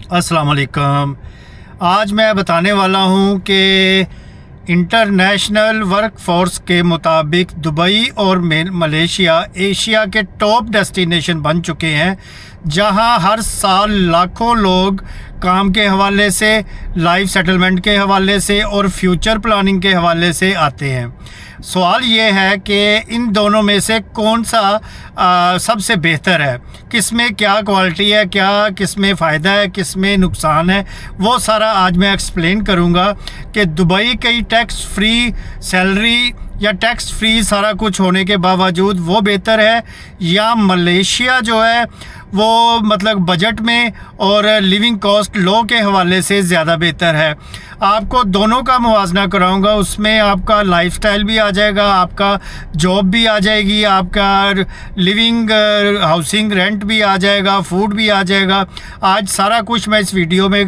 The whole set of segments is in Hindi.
अस्सलाम वालेकुम। आज मैं बताने वाला हूँ कि इंटरनेशनल वर्कफोर्स के मुताबिक दुबई और मलेशिया एशिया के टॉप डेस्टिनेशन बन चुके हैं, जहां हर साल लाखों लोग काम के हवाले से, लाइफ सेटलमेंट के हवाले से और फ्यूचर प्लानिंग के हवाले से आते हैं। सवाल ये है कि इन दोनों में से कौन सा सबसे बेहतर है, किस में क्या क्वालिटी है, क्या किस में फ़ायदा है, किस में नुकसान है, वो सारा आज मैं एक्सप्लेन करूँगा कि दुबई की टैक्स फ्री सैलरी या टैक्स फ्री सारा कुछ होने के बावजूद वो बेहतर है, या मलेशिया जो है वो मतलब बजट में और लिविंग कॉस्ट लो के हवाले से ज़्यादा बेहतर है। आपको दोनों का मुवाजना कराऊंगा, उसमें आपका लाइफस्टाइल भी आ जाएगा, आपका जॉब भी आ जाएगी, आपका लिविंग हाउसिंग रेंट भी आ जाएगा, फूड भी आ जाएगा। आज सारा कुछ मैं इस वीडियो में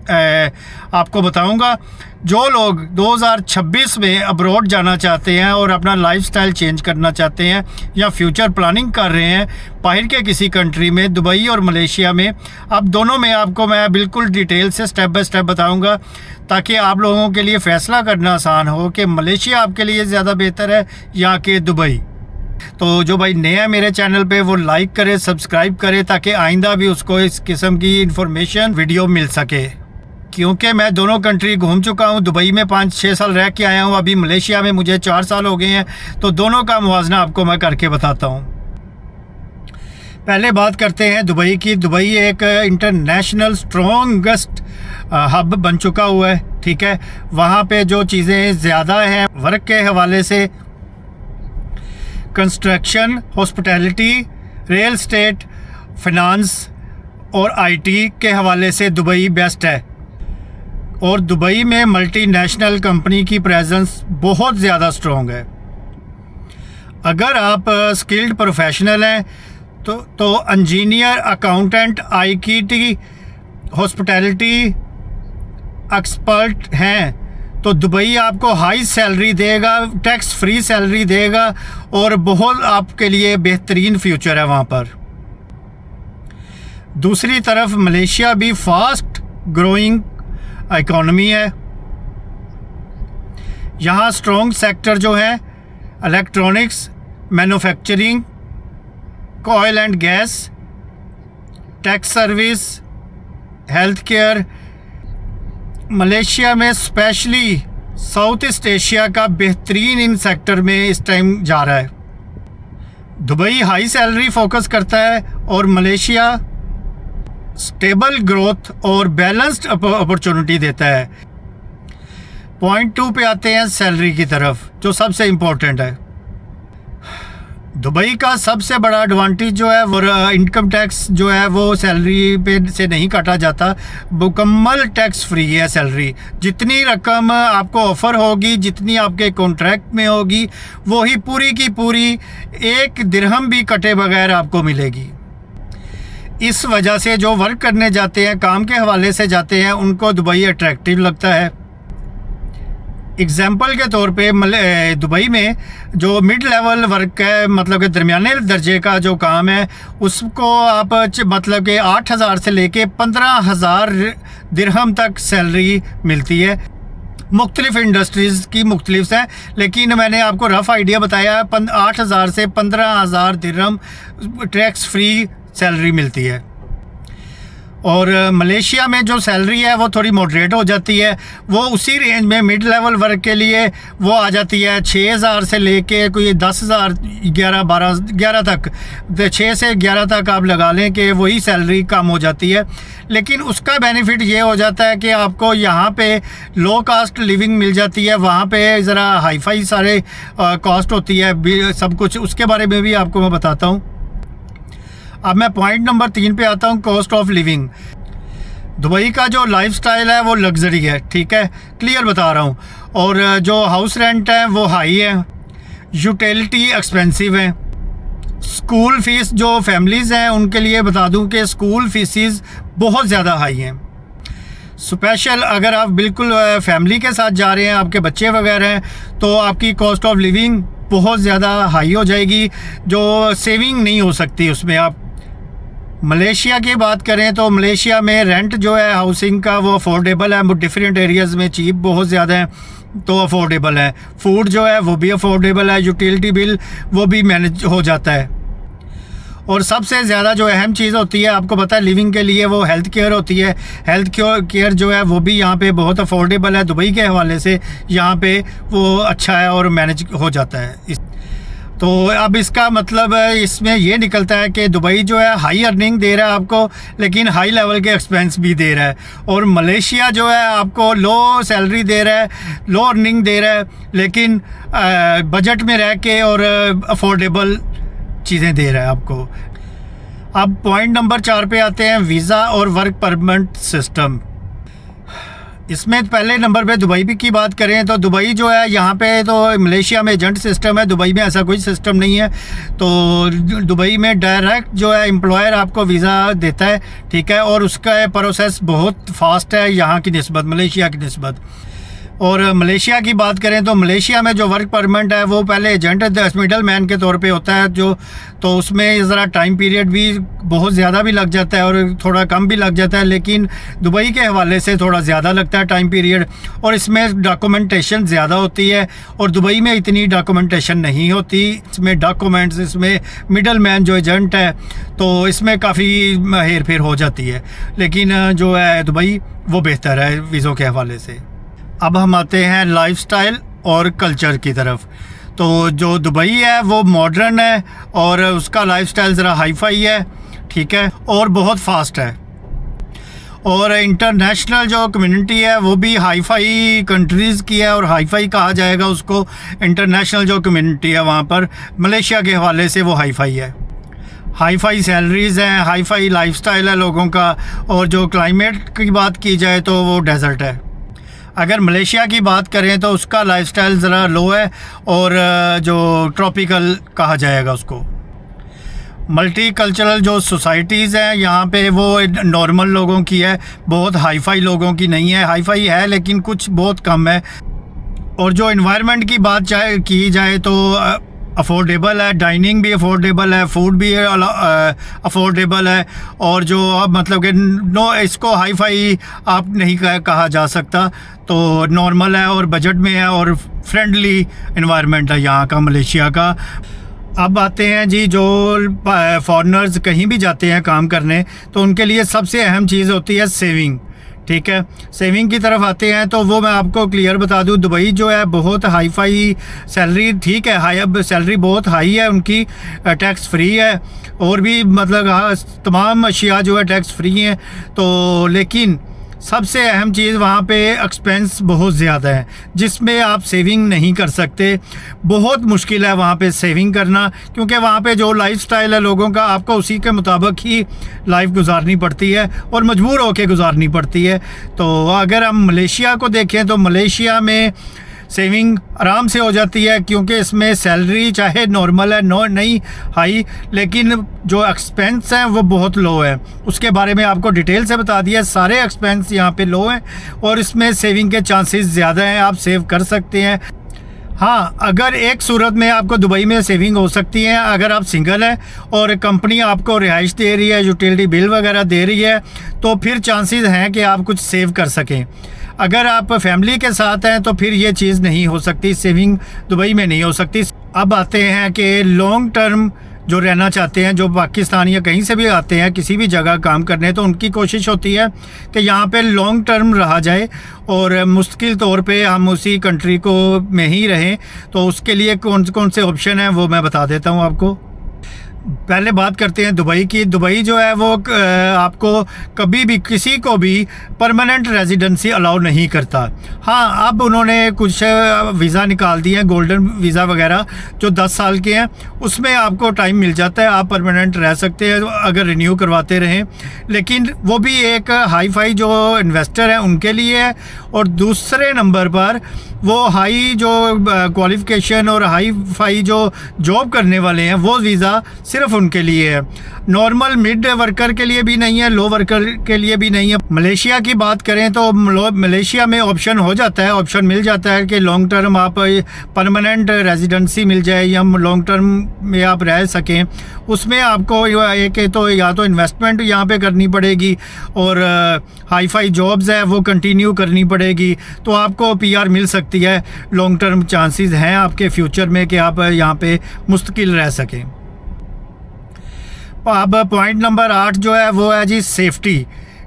आपको बताऊंगा। जो लोग 2026 में अब्रॉड जाना चाहते हैं और अपना लाइफस्टाइल चेंज करना चाहते हैं या फ्यूचर प्लानिंग कर रहे हैं बाहर के किसी कंट्री में, दुबई और मलेशिया में, अब दोनों में आपको मैं बिल्कुल डिटेल से स्टेप बाय स्टेप बताऊंगा, ताकि आप लोगों के लिए फ़ैसला करना आसान हो कि मलेशिया आपके लिए ज़्यादा बेहतर है या कि दुबई। तो जो भाई नया है मेरे चैनल पे वो लाइक करे, सब्सक्राइब करे, ताकि आइंदा भी उसको इस किस्म की इंफॉर्मेशन वीडियो मिल सके। क्योंकि मैं दोनों कंट्री घूम चुका हूँ, दुबई में 5-6 साल रह के आया हूँ, अभी मलेशिया में मुझे 4 साल हो गए हैं, तो दोनों का मुवाजना आपको मैं करके बताता हूँ। पहले बात करते हैं दुबई की। दुबई एक इंटरनेशनल स्ट्रॉन्गेस्ट हब बन चुका हुआ है, ठीक है। वहाँ पे जो चीज़ें ज़्यादा हैं वर्क के हवाले से, construction, hospitality, real estate, finance और आईटी के हवाले से दुबई बेस्ट है। और दुबई में मल्टीनेशनल कंपनी की प्रेजेंस बहुत ज़्यादा स्ट्रॉन्ग है। अगर आप स्किल्ड प्रोफेशनल हैं तो engineer, accountant, IT, hospitality expert हैं तो दुबई आपको हाई सैलरी देगा, टैक्स फ्री सैलरी देगा और बहुत आपके लिए बेहतरीन फ्यूचर है वहाँ पर। दूसरी तरफ मलेशिया भी फास्ट ग्रोइंग इकोनॉमी है। यहाँ स्ट्रॉन्ग सेक्टर जो है electronics, manufacturing, oil and gas, tax service, health care. Malaysia में स्पेशली साउथ ईस्ट एशिया का बेहतरीन इन सेक्टर में इस टाइम जा रहा है। दुबई हाई सैलरी फोकस करता है और मलेशिया स्टेबल ग्रोथ और बैलेंस्ड अपॉर्चुनिटी देता है। पॉइंट 2 पे आते हैं सैलरी की तरफ, जो सबसे इम्पोर्टेंट है। दुबई का सबसे बड़ा एडवांटेज जो है वो इनकम टैक्स जो है वो सैलरी पे से नहीं काटा जाता, मुकम्मल टैक्स फ्री है सैलरी। जितनी रकम आपको ऑफ़र होगी, जितनी आपके कॉन्ट्रैक्ट में होगी, वही पूरी की पूरी 1 दिरहम भी कटे बगैर आपको मिलेगी। इस वजह से जो वर्क करने जाते हैं, काम के हवाले से जाते हैं, उनको दुबई अट्रैक्टिव लगता है। एग्जाम्पल के तौर पे दुबई में जो मिड लेवल वर्क है, मतलब कि दरमियाने दर्जे का जो काम है, उसको आप मतलब कि 8,000 से लेके 15,000 दिरहम तक सैलरी मिलती है। मुख्तलिफ इंडस्ट्रीज़ की मुख्तलिफ हैं, लेकिन मैंने आपको रफ़ आइडिया बताया, 8,000 से 15,000 दिरहम टैक्स फ्री सैलरी मिलती है। और मलेशिया में जो सैलरी है वो थोड़ी मॉडरेट हो जाती है, वो उसी रेंज में मिड लेवल वर्क के लिए वो आ जाती है 6,000 से लेके कोई 10,000, 11 तक, 6 से 11 तक आप लगा लें कि वही सैलरी कम हो जाती है। लेकिन उसका बेनिफिट ये हो जाता है कि आपको यहाँ पे लो कास्ट लिविंग मिल जाती है, वहाँ पे ज़रा हाई फाई सारे कॉस्ट होती है सब कुछ, उसके बारे में भी आपको मैं बताता हूँ। अब मैं पॉइंट नंबर 3 पे आता हूँ, कॉस्ट ऑफ लिविंग। दुबई का जो लाइफस्टाइल है वो लग्जरी है, ठीक है, क्लियर बता रहा हूँ। और जो हाउस रेंट है वो हाई है, यूटिलिटी एक्सपेंसिव है। स्कूल फ़ीस जो फैमिलीज़ हैं उनके लिए बता दूँ कि स्कूल फ़ीसिस बहुत ज़्यादा हाई हैं। स्पेशल अगर आप बिल्कुल फैमिली के साथ जा रहे हैं, आपके बच्चे वगैरह हैं, तो आपकी कॉस्ट ऑफ लिविंग बहुत ज़्यादा हाई हो जाएगी, जो सेविंग नहीं हो सकती उसमें। आप मलेशिया की बात करें तो मलेशिया में रेंट जो है हाउसिंग का वो अफोर्डेबल है, डिफरेंट एरियाज़ में चीप बहुत ज़्यादा है तो अफोर्डेबल है। फूड जो है वो भी अफोर्डेबल है, यूटिलिटी बिल वो भी मैनेज हो जाता है। और सबसे ज़्यादा जो अहम चीज़ होती है आपको पता है लिविंग के लिए, वो हेल्थ केयर होती है। हेल्थ केयर जो है वो भी यहाँ पे बहुत अफोर्डेबल है। दुबई के हवाले से यहाँ पे वो अच्छा है और मैनेज हो जाता है। तो अब इसका मतलब इसमें ये निकलता है कि दुबई जो है हाई अर्निंग दे रहा है आपको, लेकिन हाई लेवल के एक्सपेंस भी दे रहा है। और मलेशिया जो है आपको लो सैलरी दे रहा है, लो अर्निंग दे रहा है, लेकिन बजट में रह के और अफोर्डेबल चीज़ें दे रहा है आपको। अब पॉइंट नंबर 4 पे आते हैं, वीज़ा और वर्क परमिट सिस्टम। इसमें पहले नंबर पे दुबई की बात करें तो दुबई जो है यहाँ पे तो मलेशिया में एजेंट सिस्टम है, दुबई में ऐसा कोई सिस्टम नहीं है। तो दुबई में डायरेक्ट जो है एम्प्लॉयर आपको वीज़ा देता है, ठीक है, और उसका प्रोसेस बहुत फास्ट है यहाँ की निस्बत, मलेशिया की निस्बत। और मलेशिया की बात करें तो मलेशिया में जो वर्क परमिट है वो पहले एजेंट मिडल मैन के तौर पे होता है जो, तो उसमें ज़रा टाइम पीरियड भी बहुत ज़्यादा भी लग जाता है और थोड़ा कम भी लग जाता है, लेकिन दुबई के हवाले से थोड़ा ज़्यादा लगता है टाइम पीरियड। और इसमें डॉक्यूमेंटेशन ज़्यादा होती है और दुबई में इतनी डॉक्यूमेंटेशन नहीं होती। इसमें डॉक्यूमेंट्स, इसमें मिडल मैन जो एजेंट है तो इसमें काफ़ी हेर फेर हो जाती है, लेकिन जो है दुबई वो बेहतर है वीज़ों के हवाले से। अब हम आते हैं लाइफस्टाइल और कल्चर की तरफ। तो जो दुबई है वो मॉडर्न है और उसका लाइफस्टाइल ज़रा हाई फाई है, ठीक है, और बहुत फास्ट है। और इंटरनेशनल जो कम्युनिटी है वो भी हाई फाई कंट्रीज़ की है और हाई फाई कहा जाएगा उसको। इंटरनेशनल जो कम्युनिटी है वहाँ पर मलेशिया के हवाले से वो हाई फाई है। हाई फाई सैलरीज़ हैं, हाई फाई लाइफस्टाइल है लोगों का। और जो क्लाइमेट की बात की जाए तो वो डेजर्ट है। अगर मलेशिया की बात करें तो उसका लाइफस्टाइल ज़रा लो है और जो ट्रॉपिकल कहा जाएगा उसको। मल्टी कल्चरल जो सोसाइटीज़ हैं यहाँ पे वो नॉर्मल लोगों की है, बहुत हाई फाई लोगों की नहीं है। हाई फाई है लेकिन कुछ बहुत कम है। और जो इन्वायरमेंट की बात की जाए तो अफोर्डेबल है, डाइनिंग भी अफोर्डेबल है, फूड भी अफोर्डेबल है। और जो अब मतलब कि नो, इसको हाई फाई आप नहीं कहा जा सकता, तो नॉर्मल है और बजट में है और फ्रेंडली इन्वायरमेंट है यहाँ का, मलेशिया का। अब आते हैं जी, जो फॉरेनर्स कहीं भी जाते हैं काम करने तो उनके लिए सबसे अहम चीज़ होती है सेविंग, ठीक है। सेविंग की तरफ आते हैं तो वो मैं आपको क्लियर बता दूं, दुबई जो है बहुत हाई फाई सैलरी, ठीक है, हाई, अब सैलरी बहुत हाई है उनकी, टैक्स फ्री है और भी मतलब तमाम अशिया जो है टैक्स फ्री हैं। तो लेकिन सबसे अहम चीज़ वहाँ पे एक्सपेंस बहुत ज़्यादा है जिसमें आप सेविंग नहीं कर सकते। बहुत मुश्किल है वहाँ पे सेविंग करना, क्योंकि वहाँ पे जो लाइफस्टाइल है लोगों का आपको उसी के मुताबिक ही लाइफ गुजारनी पड़ती है और मजबूर होकर गुजारनी पड़ती है। तो अगर हम मलेशिया को देखें तो मलेशिया में सेविंग आराम से हो जाती है, क्योंकि इसमें सैलरी चाहे नॉर्मल है, नहीं हाई, लेकिन जो एक्सपेंस हैं वो बहुत लो है। उसके बारे में आपको डिटेल से बता दिया, सारे एक्सपेंस यहाँ पे लो हैं और इसमें सेविंग के चांसेस ज़्यादा हैं, आप सेव कर सकते हैं। हाँ, अगर एक सूरत में आपको दुबई में सेविंग हो सकती है, अगर आप सिंगल हैं और कंपनी आपको रिहाइश दे रही है, यूटिलिटी बिल वगैरह दे रही है, तो फिर चांसेस हैं कि आप कुछ सेव कर सकें। अगर आप फैमिली के साथ हैं तो फिर ये चीज़ नहीं हो सकती, सेविंग दुबई में नहीं हो सकती। अब आते हैं कि लॉन्ग टर्म जो रहना चाहते हैं, जो पाकिस्तान या कहीं से भी आते हैं किसी भी जगह काम करने, तो उनकी कोशिश होती है कि यहाँ पे लॉन्ग टर्म रहा जाए और मुस्तकिल तौर पे हम उसी कंट्री को में ही रहें। तो उसके लिए कौन कौन से ऑप्शन हैं वो मैं बता देता हूँ आपको। पहले बात करते हैं दुबई की। दुबई जो है वो आपको कभी भी किसी को भी परमानेंट रेजिडेंसी अलाउ नहीं करता। हाँ, अब उन्होंने कुछ वीज़ा निकाल दिए हैं, गोल्डन वीज़ा वगैरह जो 10 साल के हैं, उसमें आपको टाइम मिल जाता है, आप परमानेंट रह सकते हैं अगर रिन्यू करवाते रहें। लेकिन वो भी एक हाई फाई जो इन्वेस्टर हैं उनके लिए है, और दूसरे नंबर पर वो हाई जो क्वालिफ़िकेशन और हाई फाई जो जॉब करने वाले हैं वो वीज़ा सिर्फ उनके लिए है, नॉर्मल मिड वर्कर के लिए भी नहीं है, लो वर्कर के लिए भी नहीं है। मलेशिया की बात करें तो मलेशिया में ऑप्शन हो जाता है, ऑप्शन मिल जाता है कि लॉन्ग टर्म आप परमानेंट रेजिडेंसी मिल जाए या लॉन्ग टर्म में आप रह सकें। उसमें आपको एक तो या तो इन्वेस्टमेंट यहाँ पे करनी पड़ेगी और हाई फाई जॉब्स है वो कंटिन्यू करनी पड़ेगी, तो आपको पीआर मिल सकती है। लॉन्ग टर्म चांसेस हैं आपके फ्यूचर में कि आप यहाँ पे मुस्तकिल रह सकें। अब पॉइंट नंबर 8 जो है वो है जी सेफ्टी।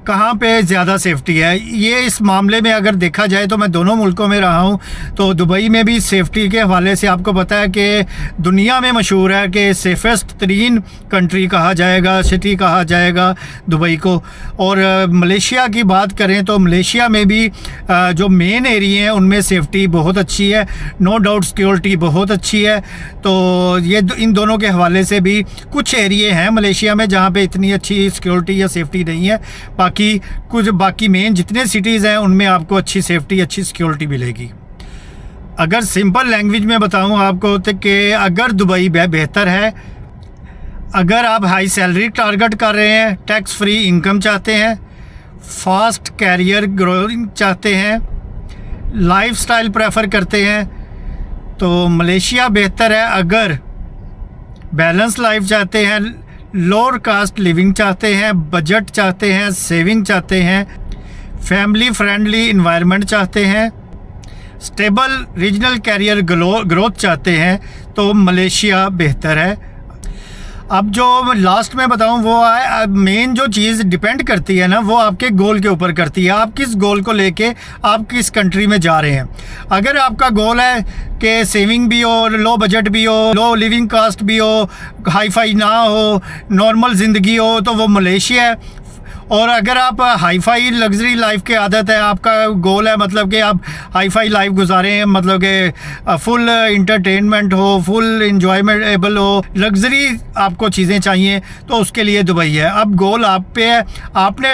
कहाँ पे ज़्यादा सेफ्टी है, ये इस मामले में अगर देखा जाए तो मैं दोनों मुल्कों में रहा हूँ, तो दुबई में भी सेफ्टी के हवाले से आपको पता है कि दुनिया में मशहूर है कि सेफेस्ट तरीन कंट्री कहा जाएगा, सिटी कहा जाएगा दुबई को। और मलेशिया की बात करें तो मलेशिया में भी जो मेन एरिया हैं उनमें सेफ्टी बहुत अच्छी है, नो डाउट सिक्योरिटी बहुत अच्छी है। तो ये इन दोनों के हवाले से भी कुछ एरिए हैं मलेशिया में जहाँ पे इतनी अच्छी सिक्योरिटी या सेफ्टी नहीं है, बाकी मेन जितने सिटीज़ हैं उनमें आपको अच्छी सेफ्टी, अच्छी सिक्योरिटी मिलेगी। अगर सिंपल लैंग्वेज में बताऊं आपको तो कि अगर दुबई बेहतर है, अगर आप हाई सैलरी टारगेट कर रहे हैं, टैक्स फ्री इनकम चाहते हैं, फास्ट कैरियर ग्रोइंग चाहते हैं, लाइफस्टाइल प्रेफर करते हैं, तो मलेशिया बेहतर है। अगर बैलेंस लाइफ चाहते हैं, लोअर कास्ट लिविंग चाहते हैं, बजट चाहते हैं, सेविंग चाहते हैं, फैमिली फ्रेंडली इन्वायरमेंट चाहते हैं, स्टेबल रीजनल कैरियर ग्रोथ चाहते हैं, तो मलेशिया बेहतर है। अब जो लास्ट में बताऊं वो है मेन जो चीज़ डिपेंड करती है ना, वो आपके गोल के ऊपर करती है। आप किस गोल को लेके आप किस कंट्री में जा रहे हैं। अगर आपका गोल है कि सेविंग भी हो, लो बजट भी हो, लो लिविंग कास्ट भी हो, हाई फाई ना हो, नॉर्मल ज़िंदगी हो, तो वो मलेशिया है। और अगर आप हाई फाई लग्जरी लाइफ की आदत है, आपका गोल है मतलब कि आप हाई फाई लाइफ गुजारें, मतलब कि फुल इंटरटेनमेंट हो, फुल इंजॉयमेंटेबल हो, लग्जरी आपको चीज़ें चाहिए, तो उसके लिए दुबई है। अब गोल आप पे है, आपने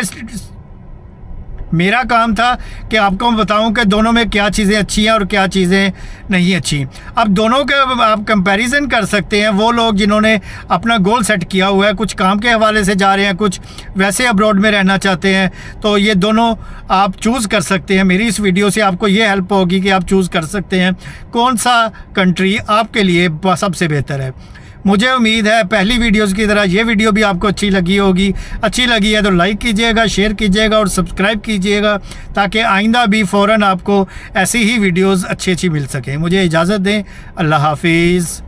मेरा काम था कि आपको बताऊं कि दोनों में क्या चीज़ें अच्छी हैं और क्या चीज़ें नहीं अच्छी। अब दोनों के आप कंपैरिजन कर सकते हैं। वो लोग जिन्होंने अपना गोल सेट किया हुआ है, कुछ काम के हवाले से जा रहे हैं, कुछ वैसे अब्रॉड में रहना चाहते हैं, तो ये दोनों आप चूज़ कर सकते हैं। मेरी इस वीडियो से आपको ये हेल्प होगी कि आप चूज़ कर सकते हैं कौन सा कंट्री आपके लिए सबसे बेहतर है। मुझे उम्मीद है पहली वीडियोस की तरह ये वीडियो भी आपको अच्छी लगी होगी। अच्छी लगी है तो लाइक कीजिएगा, शेयर कीजिएगा और सब्सक्राइब कीजिएगा, ताकि आइंदा भी फ़ौरन आपको ऐसी ही वीडियोस अच्छी मिल सकें। मुझे इजाज़त दें। अल्लाह हाफिज़।